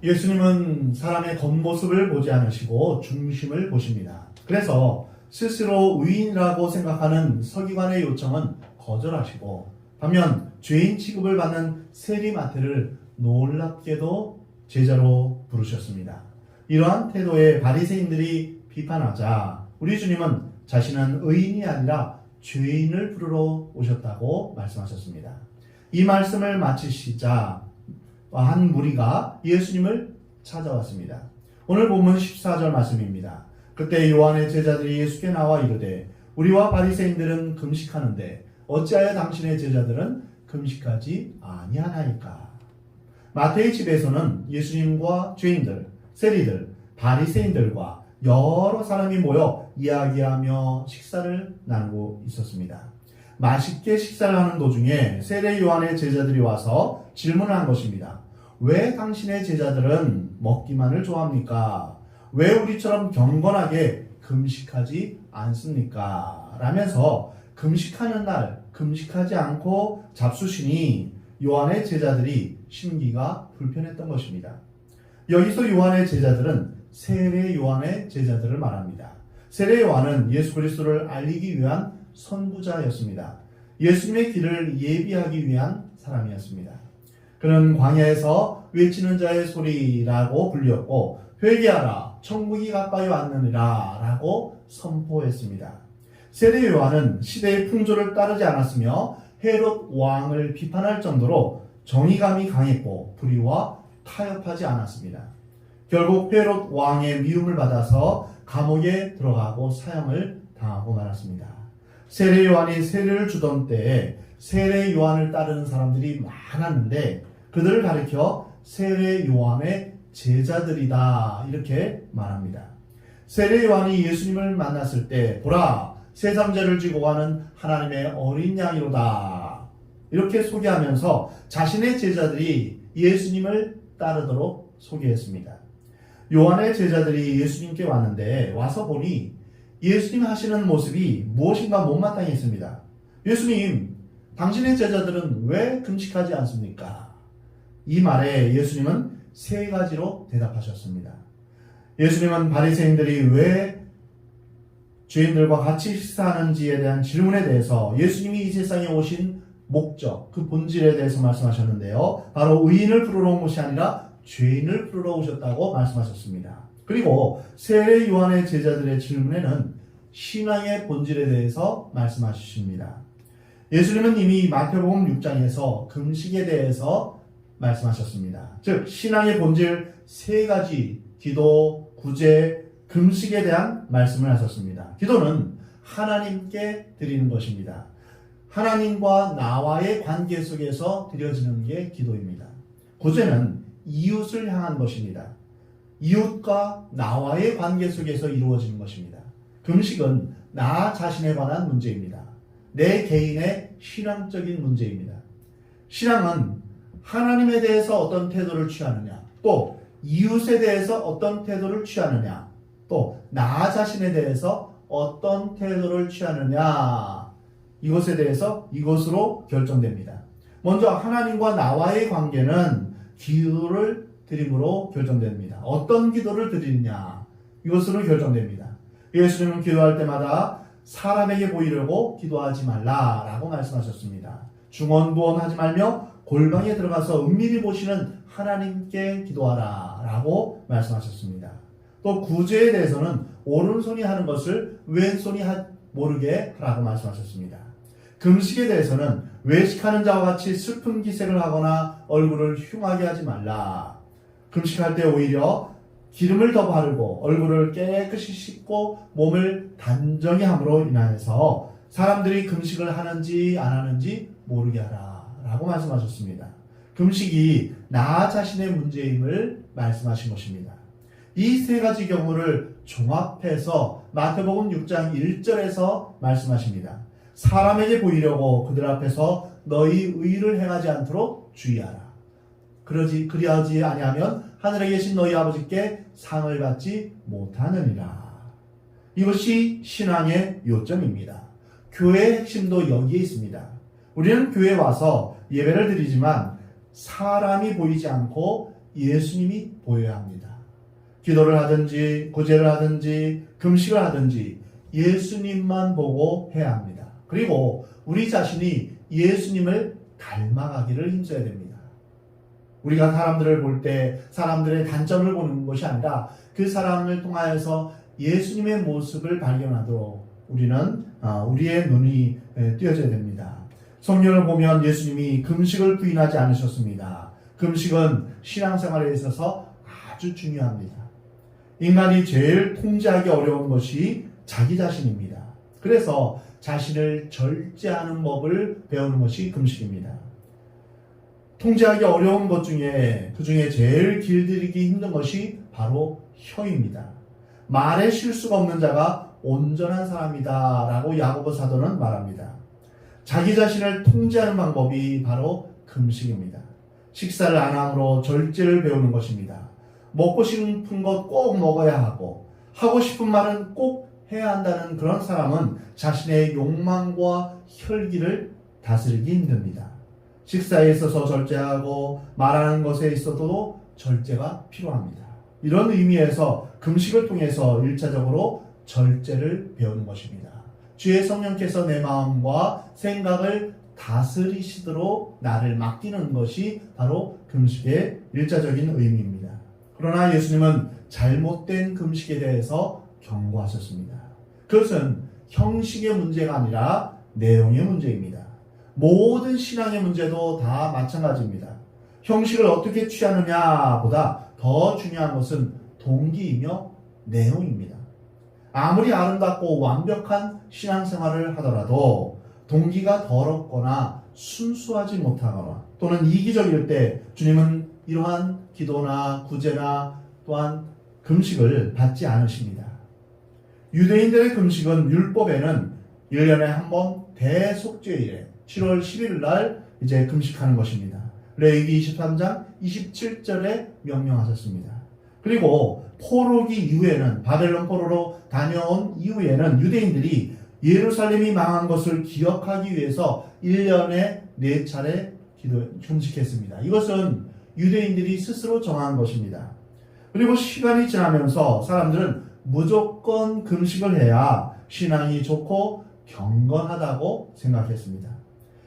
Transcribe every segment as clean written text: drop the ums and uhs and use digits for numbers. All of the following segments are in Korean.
예수님은 사람의 겉모습을 보지 않으시고 중심을 보십니다. 그래서 스스로 의인이라고 생각하는 서기관의 요청은 거절하시고, 반면 죄인 취급을 받는 세리마태를 놀랍게도 제자로 부르셨습니다. 이러한 태도에 바리새인들이 비판하자 우리 주님은 자신은 의인이 아니라 죄인을 부르러 오셨다고 말씀하셨습니다. 이 말씀을 마치시자 한 무리가 예수님을 찾아왔습니다. 오늘 본문 14절 말씀입니다. 그때 요한의 제자들이 예수께 나와 이르되 우리와 바리새인들은 금식하는데 어찌하여 당신의 제자들은 금식하지 아니하나이까. 마태의 집에서는 예수님과 죄인들, 세리들, 바리새인들과 여러 사람이 모여 이야기하며 식사를 나누고 있었습니다. 맛있게 식사를 하는 도중에 세례 요한의 제자들이 와서 질문을 한 것입니다. 왜 당신의 제자들은 먹기만을 좋아합니까? 왜 우리처럼 경건하게 금식하지 않습니까? 라면서 금식하는 날 금식하지 않고 잡수시니 요한의 제자들이 심기가 불편했던 것입니다. 여기서 요한의 제자들은 세례 요한의 제자들을 말합니다. 세례 요한은 예수 그리스도를 알리기 위한 선구자였습니다. 예수님의 길을 예비하기 위한 사람이었습니다. 그는 광야에서 외치는 자의 소리라고 불렸고 회개하라 천국이 가까이 왔느니라 라고 선포했습니다. 세례 요한은 시대의 풍조를 따르지 않았으며 헤롯 왕을 비판할 정도로 정의감이 강했고 불의와 타협하지 않았습니다. 결국 헤롯 왕의 미움을 받아서 감옥에 들어가고 사형을 당하고 말았습니다. 세례 요한이 세례를 주던 때에 세례 요한을 따르는 사람들이 많았는데 그들을 가리켜 세례 요한의 제자들이다 이렇게 말합니다. 세례 요한이 예수님을 만났을 때 보라 세상 죄를 지고 가는 하나님의 어린 양이로다 이렇게 소개하면서 자신의 제자들이 예수님을 따르도록 소개했습니다. 요한의 제자들이 예수님께 왔는데 와서 보니 예수님 하시는 모습이 무엇인가 못마땅했습니다. 예수님, 당신의 제자들은 왜 금식하지 않습니까? 이 말에 예수님은 세 가지로 대답하셨습니다. 예수님은 바리새인들이 왜 죄인들과 같이 식사하는지에 대한 질문에 대해서 예수님이 이 세상에 오신 목적, 그 본질에 대해서 말씀하셨는데요. 바로 의인을 부르러 온 것이 아니라 죄인을 부르러 오셨다고 말씀하셨습니다. 그리고 세례 요한의 제자들의 질문에는 신앙의 본질에 대해서 말씀하십니다. 예수님은 이미 마태복음 6장에서 금식에 대해서 말씀하셨습니다. 즉 신앙의 본질 세 가지 기도, 구제, 금식에 대한 말씀을 하셨습니다. 기도는 하나님께 드리는 것입니다. 하나님과 나와의 관계 속에서 드려지는 게 기도입니다. 구제는 이웃을 향한 것입니다. 이웃과 나와의 관계 속에서 이루어지는 것입니다. 금식은 나 자신에 관한 문제입니다. 내 개인의 신앙적인 문제입니다. 신앙은 하나님에 대해서 어떤 태도를 취하느냐, 또 이웃에 대해서 어떤 태도를 취하느냐, 또 나 자신에 대해서 어떤 태도를 취하느냐, 이것에 대해서 이것으로 결정됩니다. 먼저 하나님과 나와의 관계는 기도를 드림으로 결정됩니다. 어떤 기도를 드리느냐, 이것으로 결정됩니다. 예수님은 기도할 때마다 사람에게 보이려고 기도하지 말라라고 말씀하셨습니다. 중언부언하지 말며 골방에 들어가서 은밀히 보시는 하나님께 기도하라 라고 말씀하셨습니다. 또 구제에 대해서는 오른손이 하는 것을 왼손이 모르게 하라고 말씀하셨습니다. 금식에 대해서는 외식하는 자와 같이 슬픈 기색을 하거나 얼굴을 흉하게 하지 말라. 금식할 때 오히려 기름을 더 바르고 얼굴을 깨끗이 씻고 몸을 단정히 함으로 인하여서 사람들이 금식을 하는지 안 하는지 모르게 하라 라고 말씀하셨습니다. 금식이 나 자신의 문제임을 말씀하신 것입니다. 이 세 가지 경우를 종합해서 마태복음 6장 1절에서 말씀하십니다. 사람에게 보이려고 그들 앞에서 너희 의를 행하지 않도록 주의하라. 그리하지 아니하면 하늘에 계신 너희 아버지께 상을 받지 못하느니라. 이것이 신앙의 요점입니다. 교회의 핵심도 여기에 있습니다. 우리는 교회에 와서 예배를 드리지만 사람이 보이지 않고 예수님이 보여야 합니다. 기도를 하든지 구제를 하든지 금식을 하든지 예수님만 보고 해야 합니다. 그리고 우리 자신이 예수님을 닮아가기를 힘써야 됩니다. 우리가 사람들을 볼 때 사람들의 단점을 보는 것이 아니라 그 사람을 통하여서 예수님의 모습을 발견하도록 우리는 우리의 눈이 띄어져야 됩니다. 성경을 보면 예수님이 금식을 부인하지 않으셨습니다. 금식은 신앙생활에 있어서 아주 중요합니다. 인간이 제일 통제하기 어려운 것이 자기 자신입니다. 그래서 자신을 절제하는 법을 배우는 것이 금식입니다. 통제하기 어려운 것 중에 그 중에 제일 길들이기 힘든 것이 바로 혀입니다. 말에 실수가 없는 자가 온전한 사람이다 라고 야고보 사도는 말합니다. 자기 자신을 통제하는 방법이 바로 금식입니다. 식사를 안 함으로 절제를 배우는 것입니다. 먹고 싶은 것 꼭 먹어야 하고 싶은 말은 꼭 해야 한다는 그런 사람은 자신의 욕망과 혈기를 다스리기 힘듭니다. 식사에 있어서 절제하고 말하는 것에 있어서도 절제가 필요합니다. 이런 의미에서 금식을 통해서 1차적으로 절제를 배우는 것입니다. 주의 성령께서 내 마음과 생각을 다스리시도록 나를 맡기는 것이 바로 금식의 1차적인 의미입니다. 그러나 예수님은 잘못된 금식에 대해서 경고하셨습니다. 그것은 형식의 문제가 아니라 내용의 문제입니다. 모든 신앙의 문제도 다 마찬가지입니다. 형식을 어떻게 취하느냐보다 더 중요한 것은 동기이며 내용입니다. 아무리 아름답고 완벽한 신앙생활을 하더라도 동기가 더럽거나 순수하지 못하거나 또는 이기적일 때 주님은 이러한 기도나 구제나 또한 금식을 받지 않으십니다. 유대인들의 금식은 율법에는 1년에 한 번 대속죄일에 7월 11일 날 이제 금식하는 것입니다. 레위기 23장 27절에 명령하셨습니다. 그리고 포로기 이후에는 바벨론 포로로 다녀온 이후에는 유대인들이 예루살렘이 망한 것을 기억하기 위해서 1년에 4차례 금식했습니다. 이것은 유대인들이 스스로 정한 것입니다. 그리고 시간이 지나면서 사람들은 무조건 금식을 해야 신앙이 좋고 경건하다고 생각했습니다.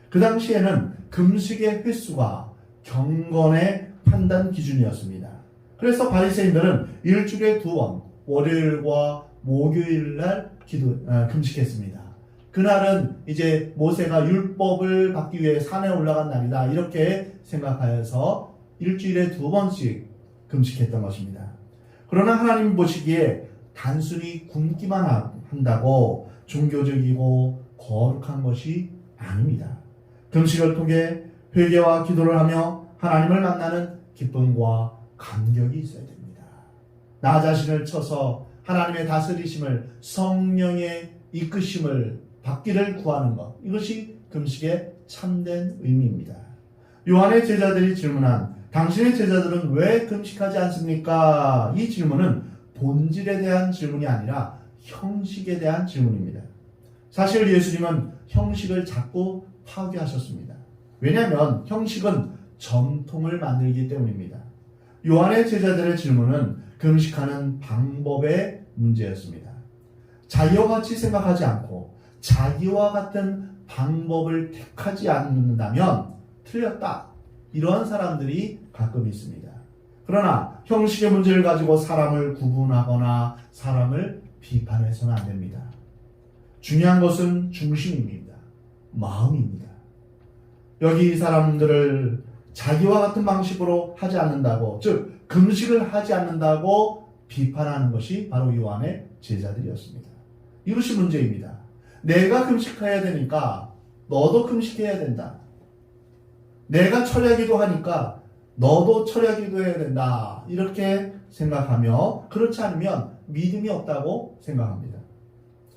그 당시에는 금식의 횟수가 경건의 판단 기준이었습니다. 그래서 바리새인들은 일주일에 2번 월요일과 목요일 날 금식했습니다. 그날은 이제 모세가 율법을 받기 위해 산에 올라간 날이다 이렇게 생각하여서 일주일에 2번씩 금식했던 것입니다. 그러나 하나님 보시기에 단순히 굶기만 한다고 종교적이고 거룩한 것이 아닙니다. 금식을 통해 회개와 기도를 하며 하나님을 만나는 기쁨과 감격이 있어야 됩니다. 나 자신을 쳐서 하나님의 다스리심을 성령의 이끄심을 받기를 구하는 것, 이것이 금식의 참된 의미입니다. 요한의 제자들이 질문한 당신의 제자들은 왜 금식하지 않습니까? 이 질문은 본질에 대한 질문이 아니라 형식에 대한 질문입니다. 사실 예수님은 형식을 자꾸 파괴하셨습니다. 왜냐하면 형식은 전통을 만들기 때문입니다. 요한의 제자들의 질문은 금식하는 방법의 문제였습니다. 자기와 같이 생각하지 않고 자기와 같은 방법을 택하지 않는다면 틀렸다. 이러한 사람들이 가끔 있습니다. 그러나 형식의 문제를 가지고 사람을 구분하거나 사람을 비판해서는 안 됩니다. 중요한 것은 중심입니다. 마음입니다. 여기 이 사람들을 자기와 같은 방식으로 하지 않는다고, 즉 금식을 하지 않는다고 비판하는 것이 바로 요한의 제자들이었습니다. 이것이 문제입니다. 내가 금식해야 되니까 너도 금식해야 된다. 내가 철야기도 하니까 너도 철야기도 해야 된다. 이렇게 생각하며 그렇지 않으면 믿음이 없다고 생각합니다.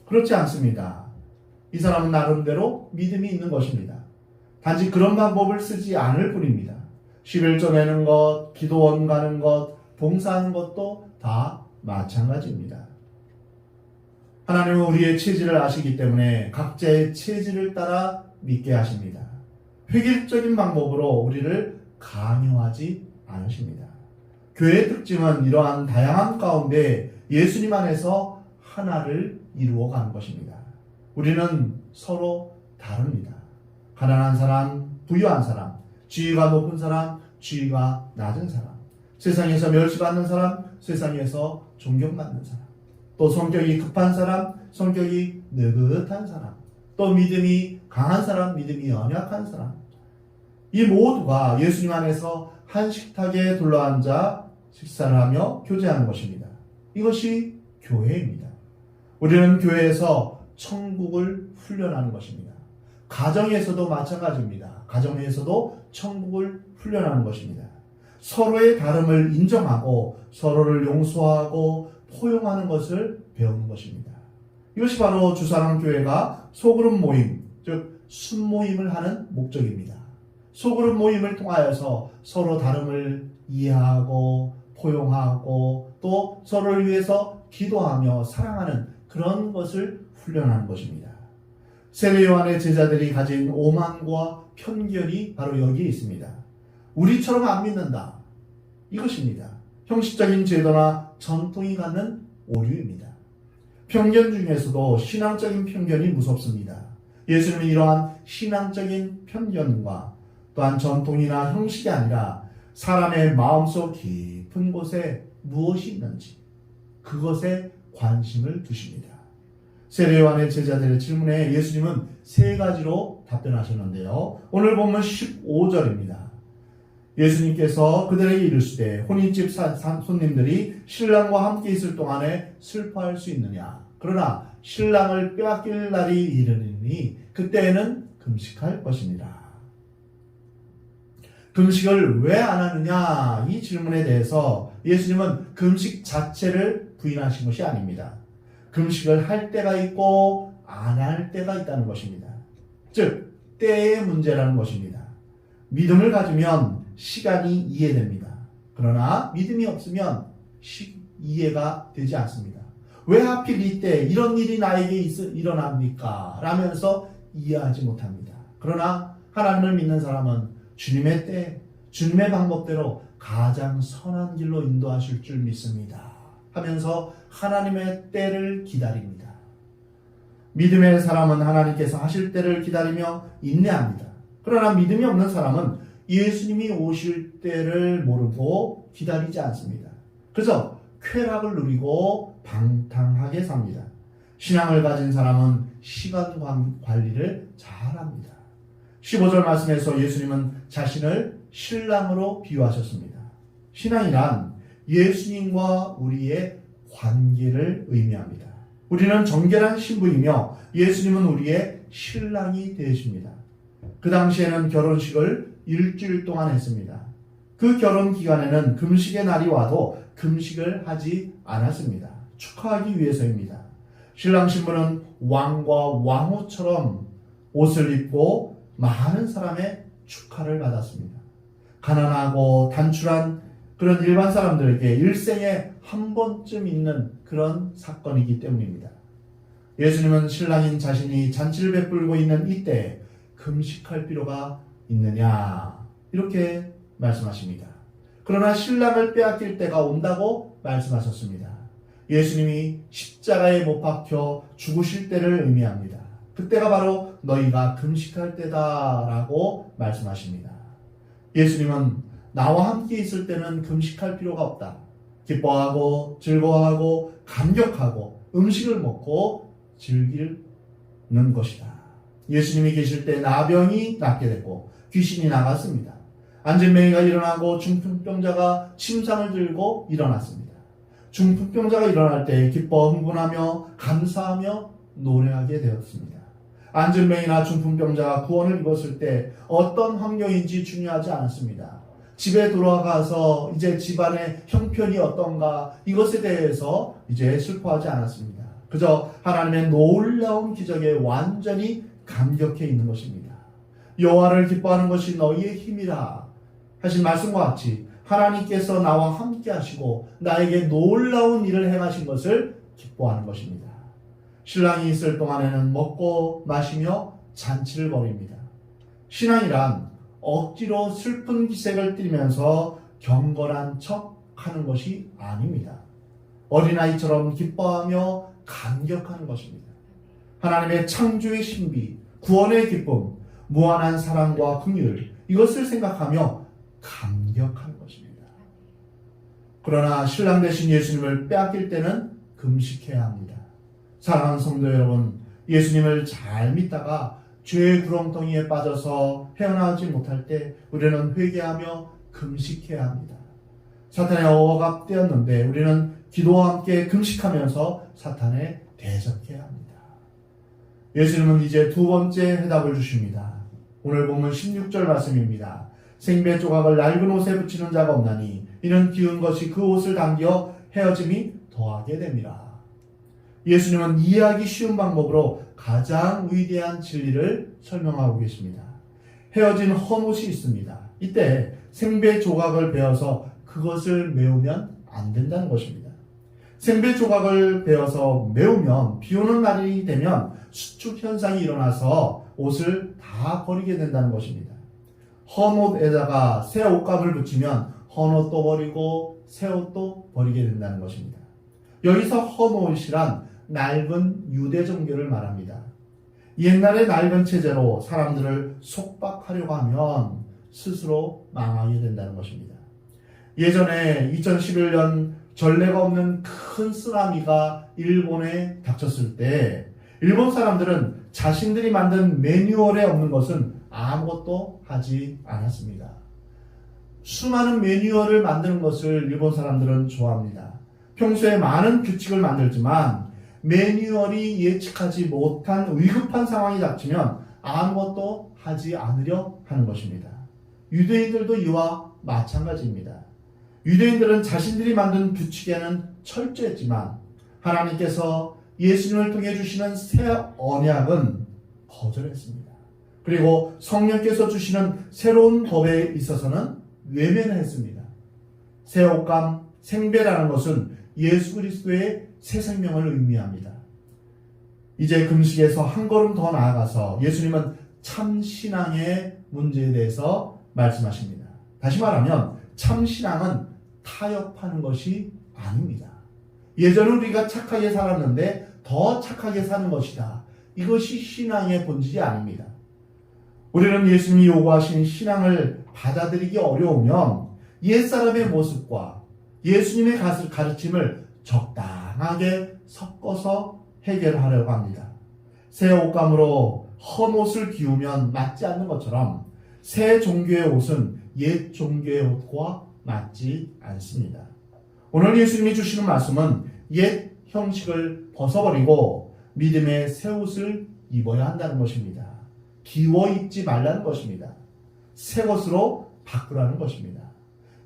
그렇지 않습니다. 이 사람은 나름대로 믿음이 있는 것입니다. 단지 그런 방법을 쓰지 않을 뿐입니다. 11조 내는 것, 기도원 가는 것, 봉사하는 것도 다 마찬가지입니다. 하나님은 우리의 체질을 아시기 때문에 각자의 체질을 따라 믿게 하십니다. 획일적인 방법으로 우리를 강요하지 않으십니다. 교회의 특징은 이러한 다양한 가운데 예수님 안에서 하나를 이루어가는 것입니다. 우리는 서로 다릅니다. 가난한 사람, 부유한 사람, 지위가 높은 사람, 지위가 낮은 사람, 세상에서 멸시받는 사람, 세상에서 존경받는 사람, 또 성격이 급한 사람, 성격이 느긋한 사람, 또 믿음이 강한 사람, 믿음이 연약한 사람, 이 모두가 예수님 안에서 한 식탁에 둘러앉아 식사를 하며 교제하는 것입니다. 이것이 교회입니다. 우리는 교회에서 천국을 훈련하는 것입니다. 가정에서도 마찬가지입니다. 가정에서도 천국을 훈련하는 것입니다. 서로의 다름을 인정하고 서로를 용서하고 포용하는 것을 배우는 것입니다. 이것이 바로 주사랑교회가 소그룹 모임, 즉 순모임을 하는 목적입니다. 소그룹 모임을 통하여서 서로 다름을 이해하고 포용하고 또 서로를 위해서 기도하며 사랑하는 그런 것을 훈련하는 것입니다. 세례 요한의 제자들이 가진 오만과 편견이 바로 여기에 있습니다. 우리처럼 안 믿는다. 이것입니다. 형식적인 제도나 전통이 갖는 오류입니다. 편견 중에서도 신앙적인 편견이 무섭습니다. 예수님은 이러한 신앙적인 편견과 또한 전통이나 형식이 아니라 사람의 마음속 깊은 곳에 무엇이 있는지 그것에 관심을 두십니다. 세례 요한의 제자들의 질문에 예수님은 세 가지로 답변하셨는데요. 오늘 보면 15절입니다. 예수님께서 그들에게 이르시되 혼인집 손님들이 신랑과 함께 있을 동안에 슬퍼할 수 있느냐? 그러나 신랑을 빼앗길 날이 이르니 그때에는 금식할 것이니라. 금식을 왜 안 하느냐? 이 질문에 대해서 예수님은 금식 자체를 부인하신 것이 아닙니다. 금식을 할 때가 있고 안 할 때가 있다는 것입니다. 즉 때의 문제라는 것입니다. 믿음을 가지면 시간이 이해됩니다. 그러나 믿음이 없으면 이해가 되지 않습니다. 왜 하필 이때 이런 일이 나에게 일어납니까? 라면서 이해하지 못합니다. 그러나 하나님을 믿는 사람은 주님의 때, 주님의 방법대로 가장 선한 길로 인도하실 줄 믿습니다. 하면서 하나님의 때를 기다립니다. 믿음의 사람은 하나님께서 하실 때를 기다리며 인내합니다. 그러나 믿음이 없는 사람은 예수님이 오실 때를 모르고 기다리지 않습니다. 그래서 쾌락을 누리고 방탕하게 삽니다. 신앙을 가진 사람은 시간 관리를 잘합니다. 15절 말씀에서 예수님은 자신을 신랑으로 비유하셨습니다. 신앙이란 예수님과 우리의 관계를 의미합니다. 우리는 정결한 신부이며 예수님은 우리의 신랑이 되십니다. 그 당시에는 결혼식을 일주일 동안 했습니다. 그 결혼 기간에는 금식의 날이 와도 금식을 하지 않았습니다. 축하하기 위해서입니다. 신랑 신부는 왕과 왕후처럼 옷을 입고 많은 사람의 축하를 받았습니다. 가난하고 단출한 그런 일반 사람들에게 일생에 한 번쯤 있는 그런 사건이기 때문입니다. 예수님은 신랑인 자신이 잔치를 베풀고 있는 이때에 금식할 필요가 있느냐 이렇게 말씀하십니다. 그러나 신랑을 빼앗길 때가 온다고 말씀하셨습니다. 예수님이 십자가에 못 박혀 죽으실 때를 의미합니다. 그때가 바로 너희가 금식할 때다라고 말씀하십니다. 예수님은 나와 함께 있을 때는 금식할 필요가 없다. 기뻐하고 즐거워하고 감격하고 음식을 먹고 즐기는 것이다. 예수님이 계실 때 나병이 낫게 됐고 귀신이 나갔습니다. 안진뱅이가 일어나고 중풍병자가 침상을 들고 일어났습니다. 중풍병자가 일어날 때 기뻐 흥분하며 감사하며 노래하게 되었습니다. 안진뱅이나 중풍병자가 구원을 입었을 때 어떤 환경인지 중요하지 않았습니다. 집에 돌아가서 이제 집안의 형편이 어떤가 이것에 대해서 이제 슬퍼하지 않았습니다. 그저 하나님의 놀라운 기적에 완전히 감격해 있는 것입니다. 여호와를 기뻐하는 것이 너희의 힘이라 하신 말씀과 같이 하나님께서 나와 함께 하시고 나에게 놀라운 일을 행하신 것을 기뻐하는 것입니다. 신랑이 있을 동안에는 먹고 마시며 잔치를 벌입니다. 신앙이란 억지로 슬픈 기색을 띠면서 경건한 척 하는 것이 아닙니다. 어린아이처럼 기뻐하며 감격하는 것입니다. 하나님의 창조의 신비, 구원의 기쁨, 무한한 사랑과 긍휼, 이것을 생각하며 감격하는 것입니다. 그러나 신랑 되신 예수님을 빼앗길 때는 금식해야 합니다. 사랑하는 성도 여러분, 예수님을 잘 믿다가 죄의 구렁텅이에 빠져서 헤어나오지 못할 때 우리는 회개하며 금식해야 합니다. 사탄의 억압되었는데 우리는 기도와 함께 금식하면서 사탄에 대적해야 합니다. 예수님은 이제 두 번째 해답을 주십니다. 오늘 본문 16절 말씀입니다. 생배 조각을 낡은 옷에 붙이는 자가 없나니 이는 기운 것이 그 옷을 당겨 헤어짐이 더하게 됨이라. 예수님은 이해하기 쉬운 방법으로 가장 위대한 진리를 설명하고 계십니다. 헤어진 헌옷이 있습니다. 이때 생배 조각을 베어서 그것을 메우면 안 된다는 것입니다. 생배 조각을 베어서 메우면 비 오는 날이 되면 수축 현상이 일어나서 옷을 다 버리게 된다는 것입니다. 헌옷에다가 새 옷감을 붙이면 헌옷도 버리고 새 옷도 버리게 된다는 것입니다. 여기서 헌옷이란 낡은 유대 종교를 말합니다. 옛날의 낡은 체제로 사람들을 속박하려고 하면 스스로 망하게 된다는 것입니다. 예전에 2011년 전례가 없는 큰 쓰나미가 일본에 닥쳤을 때 일본 사람들은 자신들이 만든 매뉴얼에 없는 것은 아무것도 하지 않았습니다. 수많은 매뉴얼을 만드는 것을 일본 사람들은 좋아합니다. 평소에 많은 규칙을 만들지만 매뉴얼이 예측하지 못한 위급한 상황이 닥치면 아무것도 하지 않으려 하는 것입니다. 유대인들도 이와 마찬가지입니다. 유대인들은 자신들이 만든 규칙에는 철저했지만 하나님께서 예수님을 통해 주시는 새 언약은 거절했습니다. 그리고 성령께서 주시는 새로운 법에 있어서는 외면했습니다. 새 옷감, 생배라는 것은 예수 그리스도의 새 생명을 의미합니다. 이제 금식에서 한 걸음 더 나아가서 예수님은 참 신앙의 문제에 대해서 말씀하십니다. 다시 말하면 참 신앙은 타협하는 것이 아닙니다. 예전에 우리가 착하게 살았는데 더 착하게 사는 것이다. 이것이 신앙의 본질이 아닙니다. 우리는 예수님이 요구하신 신앙을 받아들이기 어려우면 옛사람의 모습과 예수님의 가르침을 적당하게 섞어서 해결하려고 합니다. 새 옷감으로 헌옷을 기우면 맞지 않는 것처럼 새 종교의 옷은 옛 종교의 옷과 맞지 않습니다. 오늘 예수님이 주시는 말씀은 옛 형식을 벗어버리고 믿음의 새 옷을 입어야 한다는 것입니다. 기워 입지 말라는 것입니다. 새 것으로 바꾸라는 것입니다.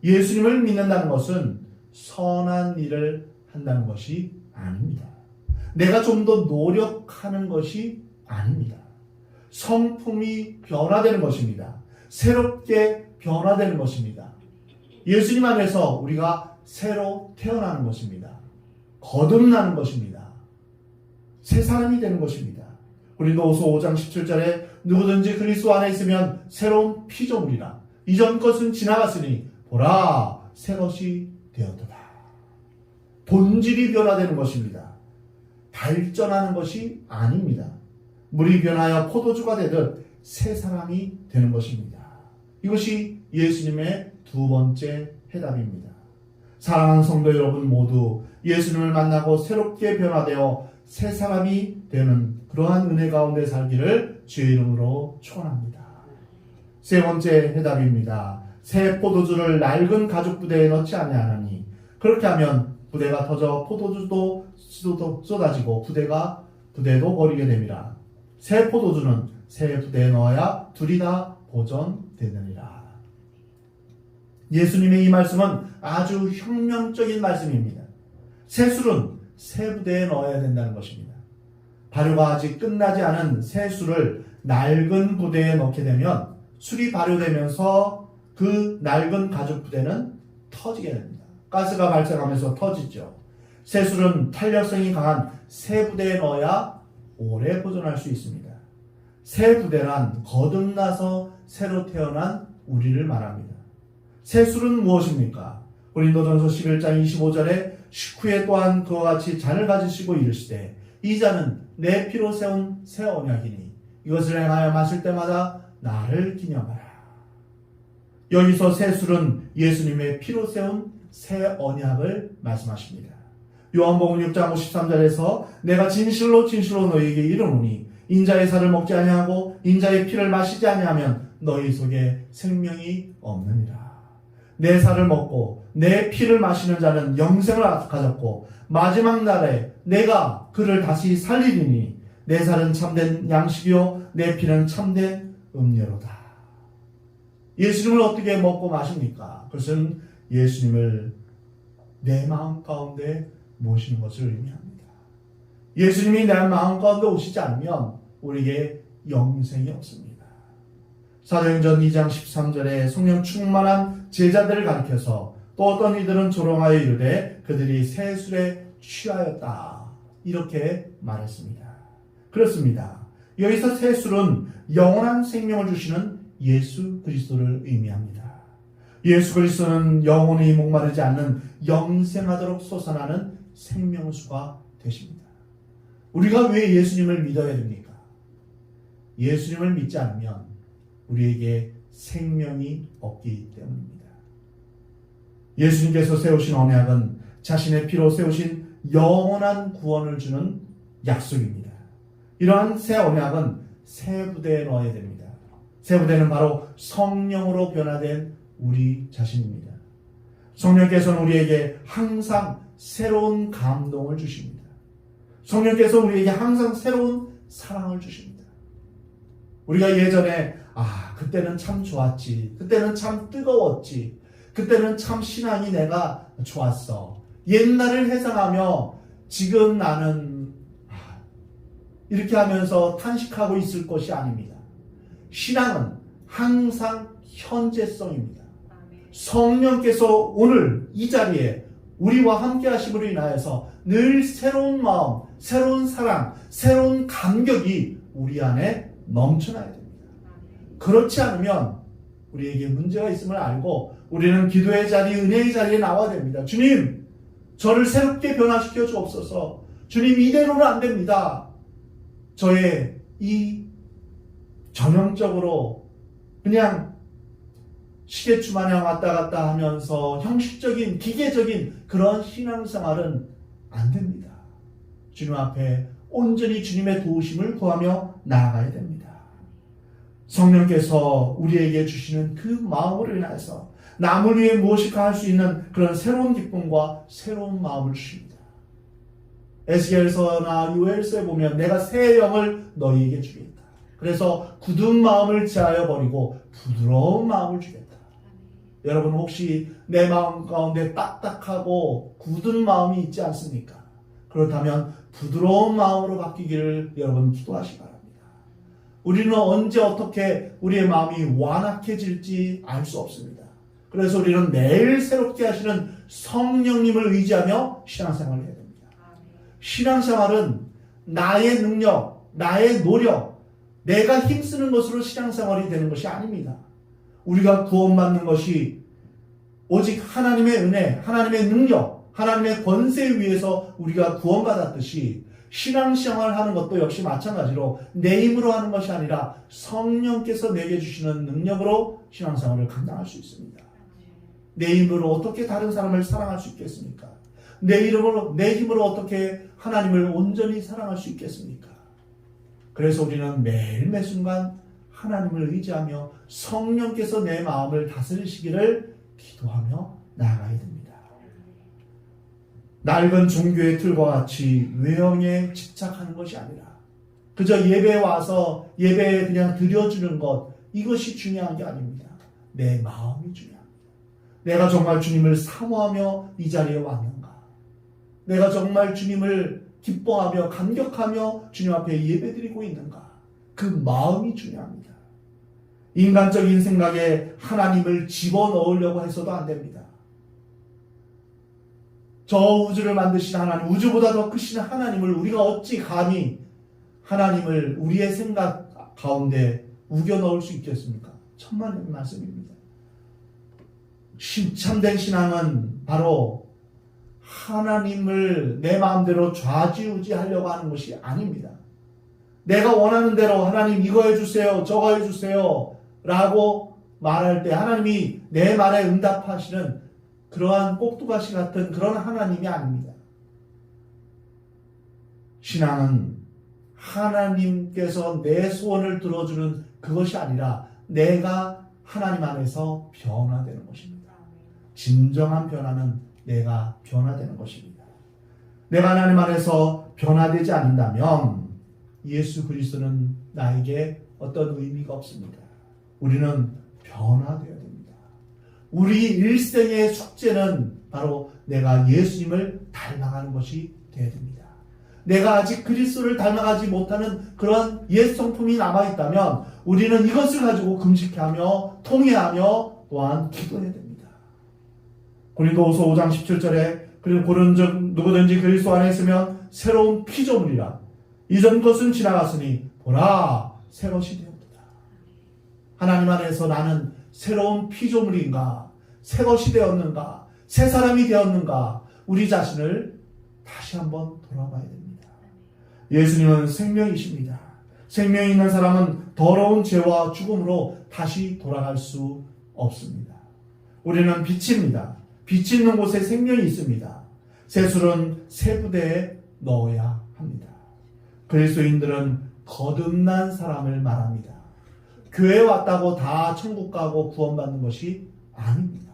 예수님을 믿는다는 것은 선한 일을 한다는 것이 아닙니다. 내가 좀 더 노력하는 것이 아닙니다. 성품이 변화되는 것입니다. 새롭게 변화되는 것입니다. 예수님 안에서 우리가 새로 태어나는 것입니다. 거듭나는 것입니다. 새 사람이 되는 것입니다. 고린도후서 5장 17절에 누구든지 그리스도 안에 있으면 새로운 피조물이라. 이전 것은 지나갔으니 보라 새 것이 되었도다. 본질이 변화되는 것입니다. 발전하는 것이 아닙니다. 물이 변하여 포도주가 되듯 새 사람이 되는 것입니다. 이것이 예수님의 두 번째 해답입니다. 사랑하는 성도 여러분 모두 예수님을 만나고 새롭게 변화되어 새 사람이 되는 그러한 은혜 가운데 살기를 주의 이름으로 축원합니다. 세 번째 해답입니다. 새 포도주를 낡은 가죽 부대에 넣지 아니하나니 그렇게 하면 부대가 터져 포도주도 쏟아지고 부대도 버리게 됨이라. 새 포도주는 새 부대에 넣어야 둘이 다 보존되느니라. 예수님의 이 말씀은 아주 혁명적인 말씀입니다. 새 술은 새 부대에 넣어야 된다는 것입니다. 발효가 아직 끝나지 않은 새 술을 낡은 부대에 넣게 되면 술이 발효되면서 그 낡은 가죽 부대는 터지게 됩니다. 가스가 발생하면서 터지죠. 새 술은 탄력성이 강한 새 부대에 넣어야 오래 보존할 수 있습니다. 새 부대란 거듭나서 새로 태어난 우리를 말합니다. 새 술은 무엇입니까? 고린도전서 11장 25절에 식후에 또한 그와 같이 잔을 가지시고 이르시되 이 잔은 내 피로 세운 새 언약이니 이것을 행하여 마실 때마다 나를 기념하라. 여기서 새 술은 예수님의 피로 세운 새 언약을 말씀하십니다. 요한복음 6장 53절에서 내가 진실로 진실로 너희에게 이르노니 인자의 살을 먹지 아니하고 인자의 피를 마시지 아니하면 너희 속에 생명이 없느니라. 내 살을 먹고 내 피를 마시는 자는 영생을 가졌고 마지막 날에 내가 그를 다시 살리리니 내 살은 참된 양식이요 내 피는 참된 음료로다. 예수님을 어떻게 먹고 마십니까? 그것은 예수님을 내 마음 가운데 모시는 것을 의미합니다. 예수님이 내 마음 가운데 오시지 않으면 우리에게 영생이 없습니다. 사도행전 2장 13절에 성령 충만한 제자들을 가리켜서 또 어떤 이들은 조롱하여 이르되 그들이 새 술에 취하였다. 이렇게 말했습니다. 그렇습니다. 여기서 새 술은 영원한 생명을 주시는 예수 그리스도를 의미합니다. 예수 그리스도는 영원히 목마르지 않는 영생하도록 솟아나는 생명수가 되십니다. 우리가 왜 예수님을 믿어야 됩니까? 예수님을 믿지 않으면 우리에게 생명이 없기 때문입니다. 예수님께서 세우신 언약은 자신의 피로 세우신 영원한 구원을 주는 약속입니다. 이러한 새 언약은 새 부대에 넣어야 됩니다. 새 부대는 바로 성령으로 변화된 우리 자신입니다. 성령께서는 우리에게 항상 새로운 감동을 주십니다. 성령께서 우리에게 항상 새로운 사랑을 주십니다. 우리가 예전에 그때는 참 좋았지, 그때는 참 뜨거웠지, 그때는 참 신앙이 내가 좋았어, 옛날을 회상하며 지금 나는 이렇게 하면서 탄식하고 있을 것이 아닙니다. 신앙은 항상 현재성입니다. 성령께서 오늘 이 자리에 우리와 함께 하심으로 인하여서 늘 새로운 마음, 새로운 사랑, 새로운 감격이 우리 안에 넘쳐나야 됩니다. 그렇지 않으면 우리에게 문제가 있음을 알고 우리는 기도의 자리, 은혜의 자리에 나와야 됩니다. 주님, 저를 새롭게 변화시켜 주옵소서. 주님, 이대로는 안 됩니다. 저의 이 전형적으로 그냥 시계추 마냥 왔다 갔다 하면서 형식적인, 기계적인 그런 신앙생활은 안 됩니다. 주님 앞에 온전히 주님의 도우심을 구하며 나아가야 됩니다. 성령께서 우리에게 주시는 그 마음으로 인해서 남을 위해 무엇일까 할 수 있는 그런 새로운 기쁨과 새로운 마음을 주십니다. 에스겔서나 요엘서에 보면 내가 새 영을 너희에게 주겠다. 그래서 굳은 마음을 제하여 버리고 부드러운 마음을 주겠다. 여러분 혹시 내 마음 가운데 딱딱하고 굳은 마음이 있지 않습니까? 그렇다면 부드러운 마음으로 바뀌기를 여러분 기도하시기 바랍니다. 우리는 언제 어떻게 우리의 마음이 완악해질지 알 수 없습니다. 그래서 우리는 매일 새롭게 하시는 성령님을 의지하며 신앙생활을 해야 됩니다. 신앙생활은 나의 능력, 나의 노력, 내가 힘쓰는 것으로 신앙생활이 되는 것이 아닙니다. 우리가 구원받는 것이 오직 하나님의 은혜, 하나님의 능력, 하나님의 권세에 의해서 우리가 구원받았듯이 신앙생활을 하는 것도 역시 마찬가지로 내 힘으로 하는 것이 아니라 성령께서 내게 주시는 능력으로 신앙생활을 감당할 수 있습니다. 내 힘으로 어떻게 다른 사람을 사랑할 수 있겠습니까? 내 힘으로 어떻게 하나님을 온전히 사랑할 수 있겠습니까? 그래서 우리는 매일 매 순간 하나님을 의지하며 성령께서 내 마음을 다스리시기를 기도하며 나아가야 됩니다. 낡은 종교의 틀과 같이 외형에 집착하는 것이 아니라 그저 예배에 와서 예배에 그냥 드려주는 것, 이것이 중요한 게 아닙니다. 내 마음이 중요합니다. 내가 정말 주님을 사모하며 이 자리에 왔는가? 내가 정말 주님을 기뻐하며 감격하며 주님 앞에 예배드리고 있는가? 그 마음이 중요합니다. 인간적인 생각에 하나님을 집어넣으려고 해서도 안 됩니다. 저 우주를 만드신 하나님, 우주보다 더 크신 하나님을 우리가 어찌 감히 하나님을 우리의 생각 가운데 우겨 넣을 수 있겠습니까? 천만의 말씀입니다. 참된 신앙은 바로 하나님을 내 마음대로 좌지우지하려고 하는 것이 아닙니다. 내가 원하는 대로 하나님 이거 해주세요, 저거 해주세요 라고 말할 때 하나님이 내 말에 응답하시는 그러한 꼭두가시 같은 그런 하나님이 아닙니다. 신앙은 하나님께서 내 소원을 들어주는 그것이 아니라 내가 하나님 안에서 변화되는 것입니다. 진정한 변화는 내가 변화되는 것입니다. 내가 하나님 안에서 변화되지 않는다면 예수 그리스도는 나에게 어떤 의미가 없습니다. 우리는 변화되어야 됩니다. 우리 일생의 숙제는 바로 내가 예수님을 닮아가는 것이 되어야 됩니다. 내가 아직 그리스도를 닮아가지 못하는 그런 옛 성품이 남아있다면 우리는 이것을 가지고 금식하며 통회하며 또한 기도해야 됩니다. 고린도후서 5장 17절에 그리고 고른즉 누구든지 그리스도 안에 있으면 새로운 피조물이라 이전 것은 지나갔으니 보라 새 것이 되었도다. 하나님 안에서 나는 새로운 피조물인가, 새 것이 되었는가, 새 사람이 되었는가, 우리 자신을 다시 한번 돌아봐야 됩니다. 예수님은 생명이십니다. 생명이 있는 사람은 더러운 죄와 죽음으로 다시 돌아갈 수 없습니다. 우리는 빛입니다. 빛이 있는 곳에 생명이 있습니다. 새술은 새 부대에 넣어야 합니다. 그리스도인들은 거듭난 사람을 말합니다. 교회에 왔다고 다 천국 가고 구원받는 것이 아닙니다.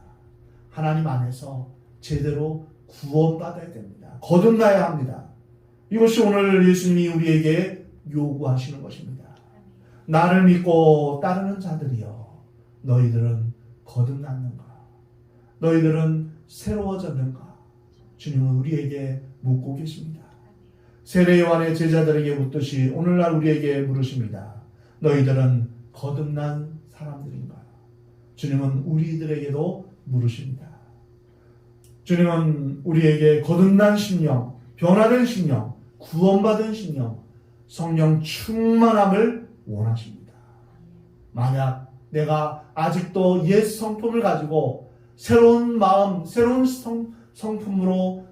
하나님 안에서 제대로 구원받아야 됩니다. 거듭나야 합니다. 이것이 오늘 예수님이 우리에게 요구하시는 것입니다. 나를 믿고 따르는 자들이여, 너희들은 거듭났는가? 너희들은 새로워졌는가? 주님은 우리에게 묻고 계십니다. 세례 요한의 제자들에게 묻듯이 오늘날 우리에게 물으십니다. 너희들은 거듭난 사람들인가? 주님은 우리들에게도 물으십니다. 주님은 우리에게 거듭난 심령, 변화된 심령, 구원받은 심령, 성령 충만함을 원하십니다. 만약 내가 아직도 옛 성품을 가지고 새로운 마음, 새로운 성품으로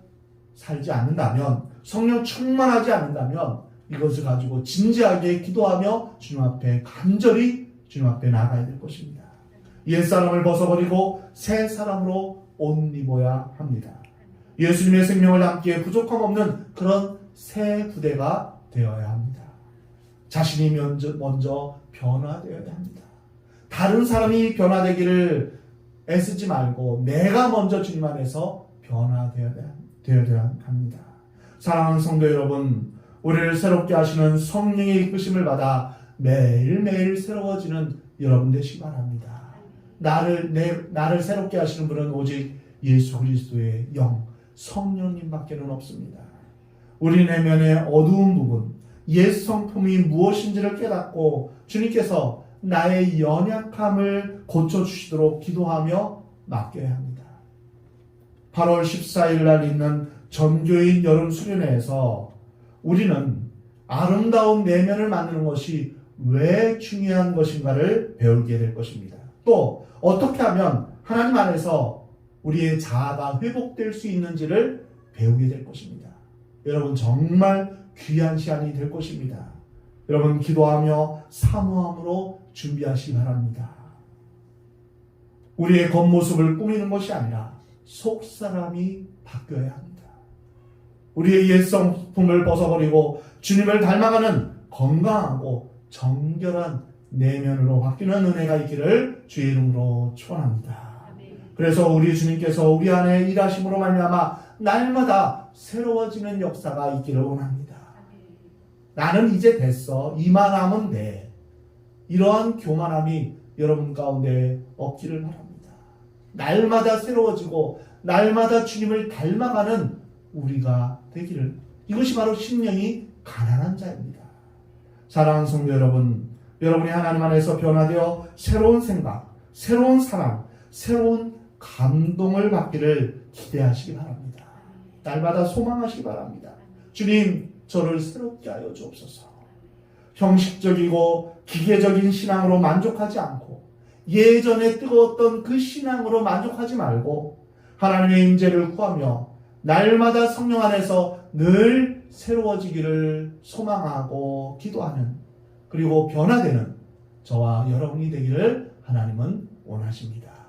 살지 않는다면, 성령 충만하지 않는다면 이것을 가지고 진지하게 기도하며 주님 앞에 간절히 주님 앞에 나가야 될 것입니다. 옛사람을 벗어버리고 새 사람으로 옷 입어야 합니다. 예수님의 생명을 담기에 부족함 없는 그런 새 부대가 되어야 합니다. 자신이 먼저 변화되어야 합니다. 다른 사람이 변화되기를 애쓰지 말고 내가 먼저 주님 안에서 변화되어야 합니다. 사랑하는 성도 여러분, 우리를 새롭게 하시는 성령의 이끄심을 받아 매일매일 새로워지는 여러분 되시기 바랍니다. 나를 새롭게 하시는 분은 오직 예수 그리스도의 영, 성령님밖에는 없습니다. 우리 내면의 어두운 부분, 옛 성품이 무엇인지를 깨닫고 주님께서 나의 연약함을 고쳐주시도록 기도하며 맡겨야 합니다. 8월 14일 날 있는 전교인 여름 수련회에서 우리는 아름다운 내면을 만드는 것이 왜 중요한 것인가를 배우게 될 것입니다. 또 어떻게 하면 하나님 안에서 우리의 자아가 회복될 수 있는지를 배우게 될 것입니다. 여러분 정말 귀한 시간이 될 것입니다. 여러분 기도하며 사모함으로 준비하시기 바랍니다. 우리의 겉모습을 꾸미는 것이 아니라 속사람이 바뀌어야 합니다. 우리의 옛 성품을 벗어버리고 주님을 닮아가는 건강하고 정결한 내면으로 바뀌는 은혜가 있기를 주의 이름으로 축원합니다. 그래서 우리 주님께서 우리 안에 일하심으로 말미암아 날마다 새로워지는 역사가 있기를 원합니다. 나는 이제 됐어. 이만하면 돼. 이러한 교만함이 여러분 가운데 없기를 바랍니다. 날마다 새로워지고 날마다 주님을 닮아가는 우리가 되기를, 이것이 바로 심령이 가난한 자입니다. 사랑하는 성도 여러분, 여러분이 하나님 안에서 변화되어 새로운 생각, 새로운 사랑, 새로운 감동을 받기를 기대하시기 바랍니다. 날마다 소망하시기 바랍니다. 주님, 저를 새롭게 하여 주옵소서. 형식적이고 기계적인 신앙으로 만족하지 않고 예전에 뜨거웠던 그 신앙으로 만족하지 말고 하나님의 임재를 구하며 날마다 성령 안에서 늘 새로워지기를 소망하고 기도하는, 그리고 변화되는 저와 여러분이 되기를 하나님은 원하십니다.